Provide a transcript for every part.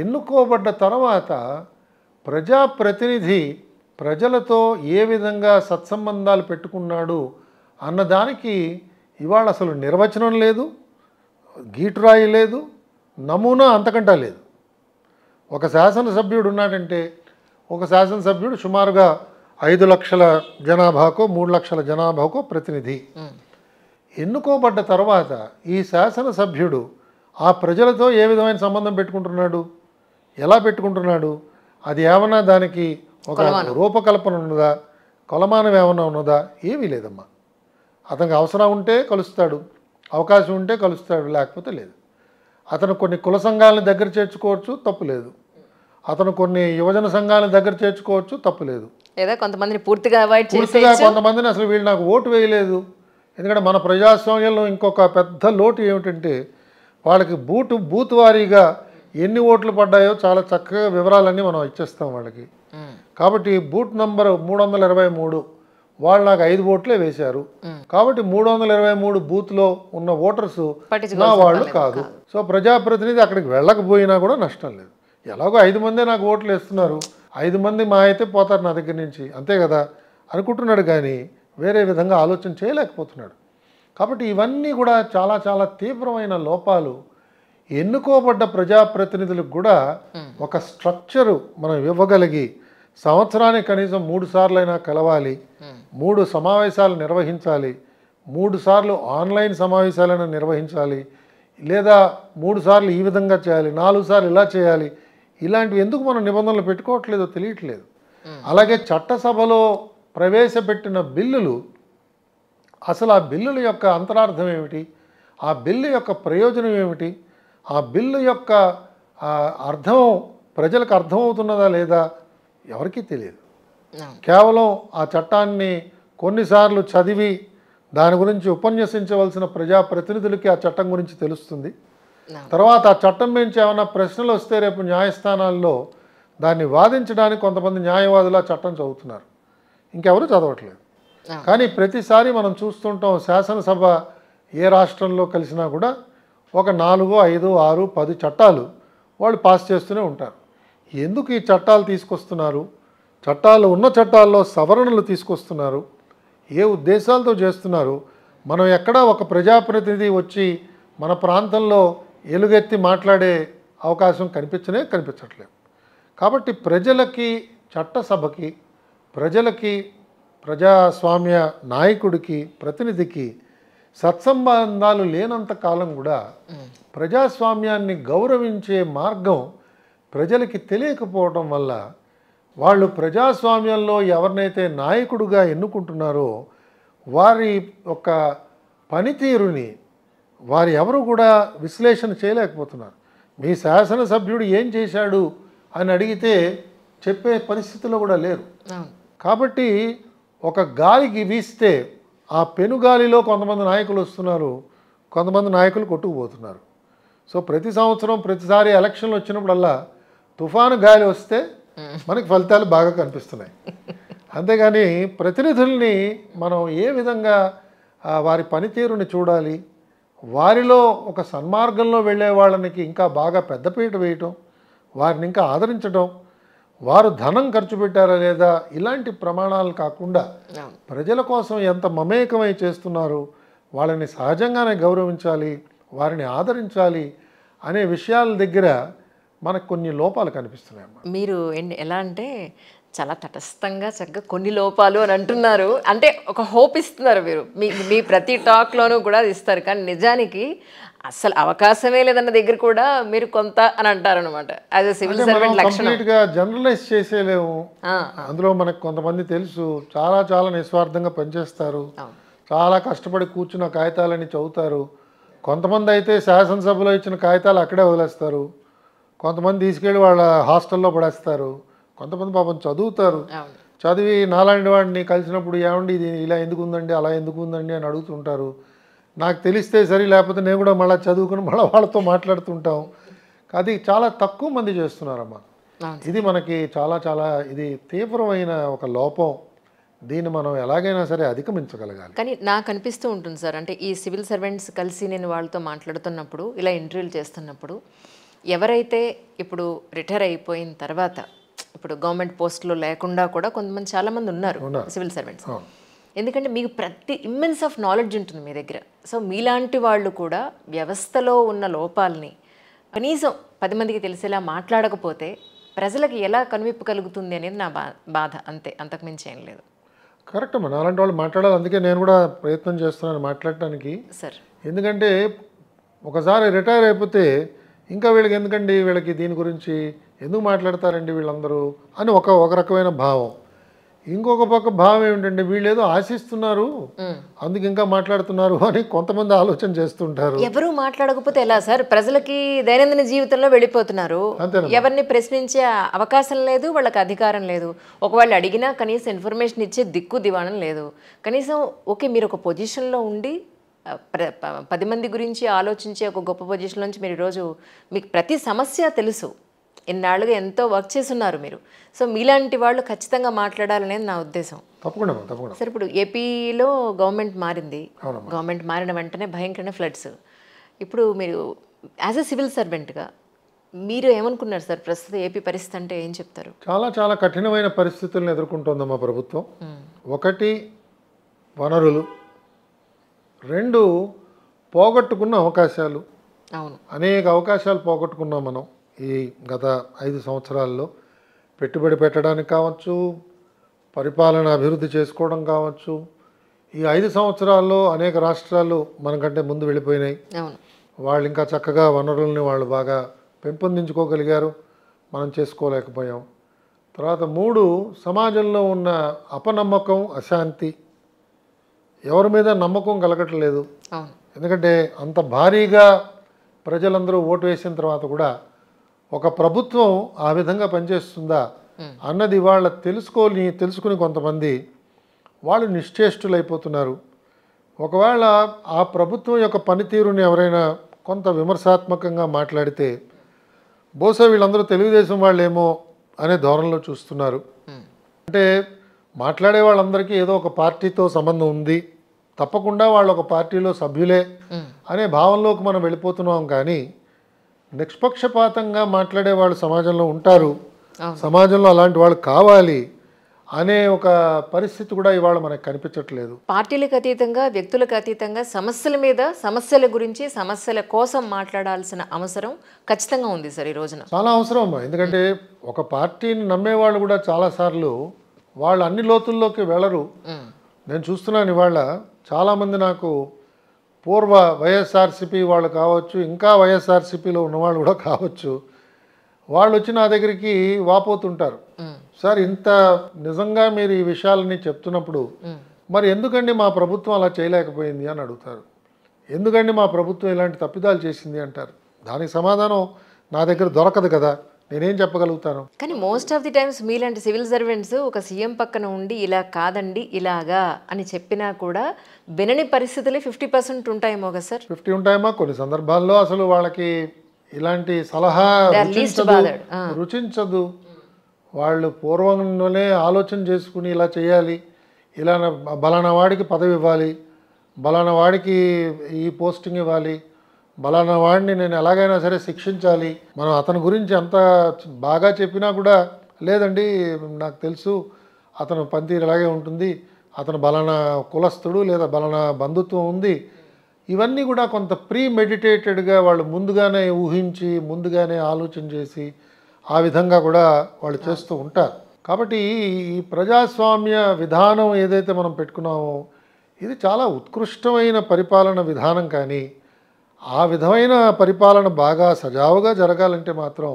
ఎన్నుకోబడ్డ తర్వాత ప్రజాప్రతినిధి ప్రజలతో ఏ విధంగా సత్సంబంధాలు పెట్టుకున్నాడు అన్నదానికి ఇవాళ అసలు నిర్వచనం లేదు, గీటురాయి లేదు, నమూనా అంతకంటా లేదు. ఒక శాసనసభ్యుడు ఉన్నాడంటే ఒక శాసనసభ్యుడు సుమారుగా 5 లక్షల జనాభాకో 3 లక్షల జనాభాకో ప్రతినిధి. ఎన్నుకోబడ్డ తర్వాత ఈ శాసనసభ్యుడు ఆ ప్రజలతో ఏ విధమైన సంబంధం పెట్టుకుంటున్నాడు, ఎలా పెట్టుకుంటున్నాడు, అది ఏమన్నా దానికి ఒక రూపకల్పన ఉన్నదా, కొలమానం ఏమన్నా ఉన్నదా? ఏమీ లేదమ్మా. అతనికి అవసరం ఉంటే కలుస్తాడు, అవకాశం ఉంటే కలుస్తాడు, లేకపోతే లేదు. అతను కొన్ని కుల సంఘాలను దగ్గర చేర్చుకోవచ్చు, తప్పు లేదు. అతను కొన్ని యువజన సంఘాలను దగ్గర చేర్చుకోవచ్చు, తప్పు లేదు. లేదా కొంతమందిని పూర్తిగా కొంతమందిని అసలు వీళ్ళు నాకు ఓటు వేయలేదు. ఎందుకంటే మన ప్రజాస్వామ్యంలో ఇంకొక పెద్ద లోటు ఏమిటంటే వాళ్ళకి బూత్ వారీగా ఎన్ని ఓట్లు పడ్డాయో చాలా చక్కగా వివరాలన్నీ మనం ఇచ్చేస్తాం వాళ్ళకి. కాబట్టి బూత్ నంబర్ 323 వాళ్ళు నాకు 5 ఓట్లే వేశారు కాబట్టి 323 బూత్లో ఉన్న ఓటర్స్ నా వాళ్ళు కాదు. సో ప్రజాప్రతినిధి అక్కడికి వెళ్ళకపోయినా కూడా నష్టం లేదు. ఎలాగో 5 మందే నాకు ఓట్లు వేస్తున్నారు, 5 మంది మా అయితే పోతారు నా దగ్గర నుంచి, అంతే కదా అనుకుంటున్నాడు. కానీ వేరే విధంగా ఆలోచన చేయలేకపోతున్నాడు. కాబట్టి ఇవన్నీ కూడా చాలా చాలా తీవ్రమైన లోపాలు. ఎన్నుకోబడ్డ ప్రజాప్రతినిధులకు కూడా ఒక స్ట్రక్చరు మనం ఇవ్వగలిగి సంవత్సరానికి కనీసం 3 సార్లైనా కలవాలి, 3 సమావేశాలు నిర్వహించాలి, 3 సార్లు ఆన్లైన్ సమావేశాలను నిర్వహించాలి, లేదా 3 సార్లు ఈ విధంగా చేయాలి, 4 సార్లు ఇలా చేయాలి. ఇలాంటివి ఎందుకు మనం నిబంధనలు పెట్టుకోవట్లేదో తెలియట్లేదు. అలాగే చట్టసభలో ప్రవేశపెట్టిన బిల్లులు, అసలు ఆ బిల్లుల యొక్క అంతరార్థం ఏమిటి, ఆ బిల్లు యొక్క ప్రయోజనం ఏమిటి, ఆ బిల్లు యొక్క అర్థం ప్రజలకు అర్థమవుతున్నదా లేదా ఎవరికీ తెలియదు. కేవలం ఆ చట్టాన్ని కొన్నిసార్లు చదివి దాని గురించి ఉపన్యసించవలసిన ప్రజాప్రతినిధులకి ఆ చట్టం గురించి తెలుస్తుంది. తర్వాత ఆ చట్టం నుంచి ఏమైనా ప్రశ్నలు వస్తే రేపు న్యాయస్థానాల్లో దాన్ని వాదించడానికి కొంతమంది న్యాయవాదులు ఆ చట్టం చదువుతున్నారు, ఇంకెవరు చదవట్లేదు. కానీ ప్రతిసారి మనం చూస్తుంటాం శాసనసభ ఏ రాష్ట్రంలో కలిసినా కూడా ఒక 4, 5, 6, 10 చట్టాలు వాళ్ళు పాస్ చేస్తూనే ఉంటారు. ఎందుకు ఈ చట్టాలు తీసుకొస్తున్నారు, చట్టాలు ఉన్న చట్టాల్లో సవరణలు తీసుకొస్తున్నారు, ఏ ఉద్దేశాలతో చేస్తున్నారు? మనం ఎక్కడా ఒక ప్రజాప్రతినిధి వచ్చి మన ప్రాంతంలో ఎలుగెత్తి మాట్లాడే అవకాశం కనిపించట్లేదు. కాబట్టి ప్రజలకి, చట్టసభకి, ప్రజలకి, ప్రజాస్వామ్య నాయకుడికి, ప్రతినిధికి సత్సంబంధాలు లేనంత కాలం కూడా ప్రజాస్వామ్యాన్ని గౌరవించే మార్గం ప్రజలకి తెలియకపోవడం వల్ల వాళ్ళు ప్రజాస్వామ్యంలో ఎవరినైతే నాయకుడిగా ఎన్నుకుంటున్నారో వారి యొక్క పనితీరుని వారు ఎవరు కూడా విశ్లేషణ చేయలేకపోతున్నారు. మీ శాసనసభ్యుడు ఏం చేశాడు అని అడిగితే చెప్పే పరిస్థితిలో కూడా లేరు. కాబట్టి ఒక గాలికి వీస్తే ఆ పెనుగాలిలో కొంతమంది నాయకులు వస్తున్నారు, కొంతమంది నాయకులు కొట్టుకుపోతున్నారు. సో ప్రతి సంవత్సరం ప్రతిసారి ఎలక్షన్లు వచ్చినప్పుడల్లా తుఫాను గాలి వస్తే మనకి ఫలితాలు బాగా కనిపిస్తున్నాయి. అంతేగాని ప్రతినిధుల్ని మనం ఏ విధంగా వారి పనితీరుని చూడాలి, వారిలో ఒక సన్మార్గంలో వెళ్ళే వాళ్ళకి ఇంకా బాగా పెద్దపీట వేయటం, వారిని ఇంకా ఆదరించడం, వారు ధనం ఖర్చు పెట్టారా లేదా ఇలాంటి ప్రమాణాలు కాకుండా ప్రజల కోసం ఎంత మమేకమై చేస్తున్నారు, వాళ్ళని సహజంగానే గౌరవించాలి, వారిని ఆదరించాలి అనే విషయాల దగ్గర మనకు కొన్ని లోపాలు కనిపిస్తున్నాయి. మీరు ఎలా అంటే చాలా తటస్థంగా చక్కగా కొన్ని లోపాలు అని అంటున్నారు, అంటే ఒక హోప్ ఇస్తున్నారు మీరు మీ ప్రతి టాక్లోనూ కూడా ఇస్తారు. కానీ నిజానికి అసలు అవకాశమే లేదన్న దగ్గర కూడా మీరు కొంత అని అంటారు అనమాట. యాజ్ ఎ సివిల్ సర్వెంట్ లక్షణం జనరలైజ్ చేసేలేము. అందులో మనకు కొంతమంది తెలుసు, చాలా చాలా నిస్వార్థంగా పనిచేస్తారు, చాలా కష్టపడి కూర్చున్న కాగితాలని చదువుతారు. కొంతమంది అయితే శాసనసభలో ఇచ్చిన కాగితాలు అక్కడే వదిలేస్తారు, కొంతమంది తీసుకెళ్ళి వాళ్ళ హాస్టల్లో పడేస్తారు, కొంతమంది పాపం చదువుతారు. చదివి నాలాంటి వాడిని కలిసినప్పుడు ఏమండి ఇది ఇలా ఎందుకు ఉందండి, అలా ఎందుకు ఉందండి అని అడుగుతుంటారు. నాకు తెలిస్తే సరే, లేకపోతే నేను కూడా మళ్ళీ చదువుకుని మళ్ళీ వాళ్ళతో మాట్లాడుతుంటాం. అది చాలా తక్కువ మంది చేస్తున్నారమ్మా. ఇది మనకి చాలా చాలా ఇది తీవ్రమైన ఒక లోపం. దీన్ని మనం ఎలాగైనా సరే అధిగమించగలగాలి. కానీ నాకు అనిపిస్తూ ఉంటుంది సార్, అంటే ఈ సివిల్ సర్వెంట్స్ కలిసి నేను వాళ్ళతో మాట్లాడుతున్నప్పుడు, ఇలా ఇంటర్వ్యూలు చేస్తున్నప్పుడు ఎవరైతే ఇప్పుడు రిటైర్ అయిపోయిన తర్వాత ఇప్పుడు గవర్నమెంట్ పోస్టులో లేకుండా కూడా కొంతమంది చాలామంది ఉన్నారు సివిల్ సర్వెంట్స్. ఎందుకంటే మీకు ప్రతి ఇమ్మెన్స్ ఆఫ్ నాలెడ్జ్ ఉంటుంది మీ దగ్గర. సో మీలాంటి వాళ్ళు కూడా వ్యవస్థలో ఉన్న లోపాలని కనీసం 10 మందికి తెలిసేలా మాట్లాడకపోతే ప్రజలకు ఎలా కనువిప్పు కలుగుతుంది అనేది నా బాధ, అంతే, అంతకుమించి ఏం లేదు. కరెక్ట్ అమ్మా, అలాంటి వాళ్ళు మాట్లాడాలి. అందుకే నేను కూడా ప్రయత్నం చేస్తున్నాను మాట్లాడటానికి. సార్ ఎందుకంటే ఒకసారి రిటైర్ అయిపోతే ఇంకా వీళ్ళకి ఎందుకండి, వీళ్ళకి దీని గురించి ఎందుకు మాట్లాడతారండి వీళ్ళందరూ అని ఒక రకమైన భావం. ఇంకొక పక్క భావం ఏమిటంటే వీళ్ళు ఏదో ఆశిస్తున్నారు అందుకు ఇంకా మాట్లాడుతున్నారు అని కొంతమంది ఆలోచన చేస్తుంటారు. ఎవరు మాట్లాడకపోతే ఎలా సార్? ప్రజలకి దైనందిన జీవితంలో వెళ్ళిపోతున్నారు, ఎవరిని ప్రశ్నించే అవకాశం లేదు, వాళ్ళకి అధికారం లేదు. ఒకవేళ అడిగినా కనీసం ఇన్ఫర్మేషన్ ఇచ్చే దిక్కు దివాణం లేదు. కనీసం ఓకే మీరు ఒక పొజిషన్లో ఉండి 10 మంది గురించి ఆలోచించే ఒక గొప్ప పొజిషన్ నుంచి మీరు ఈరోజు మీకు ప్రతి సమస్య తెలుసు, ఇన్నాళ్ళుగా ఎంతో వర్క్ చేస్తున్నారు మీరు. సో మీలాంటి వాళ్ళు ఖచ్చితంగా మాట్లాడాలనేది నా ఉద్దేశం. తప్పకుండా తప్పకుండా. సార్ ఇప్పుడు ఏపీలో గవర్నమెంట్ మారింది, గవర్నమెంట్ మారిన వెంటనే భయంకరమైన ఫ్లడ్స్. ఇప్పుడు మీరు యాజ్ ఎ సివిల్ సర్వెంట్గా మీరు ఏమనుకున్నారు సార్? ప్రస్తుతం ఏపీ పరిస్థితి అంటే ఏం చెప్తారు? చాలా చాలా కఠినమైన పరిస్థితులను ఎదుర్కొంటుందమ్మా ప్రభుత్వం. ఒకటి వనరులు, 2 పోగొట్టుకున్న అవకాశాలు. అవును, అనేక అవకాశాలు పోగొట్టుకున్నాం మనం ఈ గత 5 సంవత్సరాల్లో. పెట్టుబడి పెట్టడానికి కావచ్చు, పరిపాలన అభివృద్ధి చేసుకోవడం కావచ్చు. ఈ 5 సంవత్సరాల్లో అనేక రాష్ట్రాలు మనకంటే ముందు వెళ్ళిపోయినాయి. అవును, వాళ్ళు ఇంకా చక్కగా వనరుల్ని వాళ్ళు బాగా పెంపొందించుకోగలిగారు, మనం చేసుకోలేకపోయాం. తర్వాత 3 సమాజంలో ఉన్న అపనమ్మకం, అశాంతి, ఎవరి మీద నమ్మకం కలగట్లేదు. అవును, ఎందుకంటే అంత భారీగా ప్రజలందరూ ఓటు వేసిన తర్వాత కూడా ఒక ప్రభుత్వం ఆ విధంగా పనిచేస్తుందా అన్నది వాళ్ళ తెలుసుకుని కొంతమంది వాళ్ళు నిశ్చేష్టులైపోతున్నారు. ఒకవేళ ఆ ప్రభుత్వం యొక్క పనితీరుని ఎవరైనా కొంత విమర్శాత్మకంగా మాట్లాడితే బహుశా వీళ్ళందరూ తెలుగుదేశం వాళ్ళేమో అనే ధోరణిలో చూస్తున్నారు. అంటే మాట్లాడే వాళ్ళందరికీ ఏదో ఒక పార్టీతో సంబంధం ఉంది, తప్పకుండా వాళ్ళు ఒక పార్టీలో సభ్యులే అనే భావంలోకి మనం వెళ్ళిపోతున్నాం. కానీ నిష్పక్షపాతంగా మాట్లాడే వాళ్ళు సమాజంలో ఉంటారు, సమాజంలో అలాంటి వాళ్ళు కావాలి అనే ఒక పరిస్థితి కూడా ఇవాళ మనకు కనిపించట్లేదు. పార్టీలకు అతీతంగా, వ్యక్తులకు అతీతంగా సమస్యల మీద, సమస్యల గురించి, సమస్యల కోసం మాట్లాడాల్సిన అవసరం ఖచ్చితంగా ఉంది సార్ ఈ రోజున. చాలా అవసరం అమ్మా. ఎందుకంటే ఒక పార్టీని నమ్మేవాళ్ళు కూడా చాలాసార్లు వాళ్ళు అన్ని లోతుల్లోకి వెళ్ళరు. నేను చూస్తున్నాను ఇవాళ చాలామంది నాకు పూర్వ వైఎస్ఆర్సీపీ వాళ్ళు కావచ్చు, ఇంకా వైఎస్ఆర్సీపీలో ఉన్నవాళ్ళు కూడా కావచ్చు, వాళ్ళు వచ్చి నా దగ్గరికి వాపోతుంటారు. సార్ ఇంత నిజంగా మీరు ఈ విషయాలని చెప్తున్నప్పుడు మరి ఎందుకండి మా ప్రభుత్వం అలా చేయలేకపోయింది అని అడుగుతారు. ఎందుకండి మా ప్రభుత్వం ఇలాంటి తప్పిదాలు చేసింది అంటారు. దానికి సమాధానం నా దగ్గర దొరకదు కదా, నేనేం చెప్పగలుగుతాను. కానీ మోస్ట్ ఆఫ్ ది టైమ్స్ మీలాంటి సివిల్ సర్వెంట్స్ ఒక సీఎం పక్కన ఉండి ఇలా కాదండి ఇలాగా అని చెప్పినా కూడా వినని పరిస్థితులే 50% ఉంటాయేమో కదా సార్? 50 ఉంటాయేమో. కొన్ని సందర్భాల్లో అసలు వాళ్ళకి ఇలాంటి సలహా రుచించదు. వాళ్ళు పూర్వంలోనే ఆలోచన చేసుకుని ఇలా చేయాలి, ఇలా బలానా వాడికి పదవి ఇవ్వాలి, బలానా వాడికి ఈ పోస్టింగ్ ఇవ్వాలి, బలానా వాడిని నేను ఎలాగైనా సరే శిక్షించాలి. మనం అతని గురించి అంత బాగా చెప్పినా కూడా లేదండి నాకు తెలుసు అతను పనితీరు ఇలాగే ఉంటుంది, అతను బలానా కులస్థుడు లేదా బలానా బంధుత్వం ఉంది. ఇవన్నీ కూడా కొంత ప్రీ మెడిటేటెడ్గా వాళ్ళు ముందుగానే ఊహించి ముందుగానే ఆలోచన చేసి ఆ విధంగా కూడా వాళ్ళు చేస్తూ ఉంటారు. కాబట్టి ఈ ప్రజాస్వామ్య విధానం ఏదైతే మనం పెట్టుకున్నామో ఇది చాలా ఉత్కృష్టమైన పరిపాలన విధానం. కానీ ఆ విధమైన పరిపాలన బాగా సజావుగా జరగాలంటే మాత్రం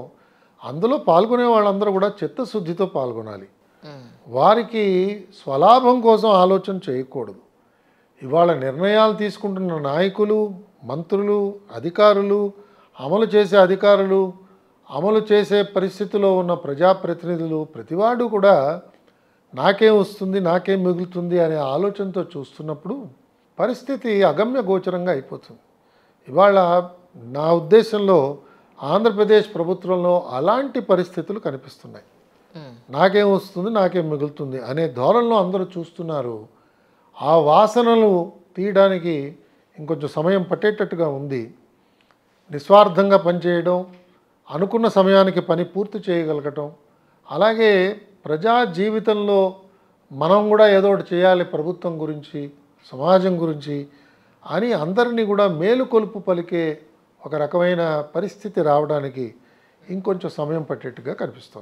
అందులో పాల్గొనే వాళ్ళందరూ కూడా చిత్తశుద్ధితో పాల్గొనాలి. వారికి స్వలాభం కోసం ఆలోచన చేయకూడదు. ఇవాళ నిర్ణయాలు తీసుకుంటున్న నాయకులు, మంత్రులు, అధికారులు, అమలు చేసే అధికారులు, అమలు చేసే పరిస్థితిలో ఉన్న ప్రజాప్రతినిధులు, ప్రతివాడు కూడా నాకేం వస్తుంది, నాకేం మిగులుతుంది అనే ఆలోచనతో చూస్తున్నప్పుడు పరిస్థితి అగమ్య గోచరంగా అయిపోతుంది. ఇవాళ నా ఉద్దేశంలో ఆంధ్రప్రదేశ్ ప్రభుత్వంలో అలాంటి పరిస్థితులు కనిపిస్తున్నాయి. నాకేం వస్తుంది, నాకేం మిగులుతుంది అనే ధోరణిలో అందరూ చూస్తున్నారు. ఆ వాసనలు తీయడానికి ఇంకొంచెం సమయం పట్టేటట్టుగా ఉంది. నిస్వార్థంగా పనిచేయడం, అనుకున్న సమయానికి పని పూర్తి చేయగలగటం, అలాగే ప్రజా జీవితంలో మనం కూడా ఏదో ఒకటి చేయాలి ప్రభుత్వం గురించి, సమాజం గురించి అని అందరినీ కూడా మేలుకొలుపు పలికే ఒక రకమైన పరిస్థితి రావడానికి ఇంకొంచెం సమయం పట్టేట్టుగా కనిపిస్తుంది.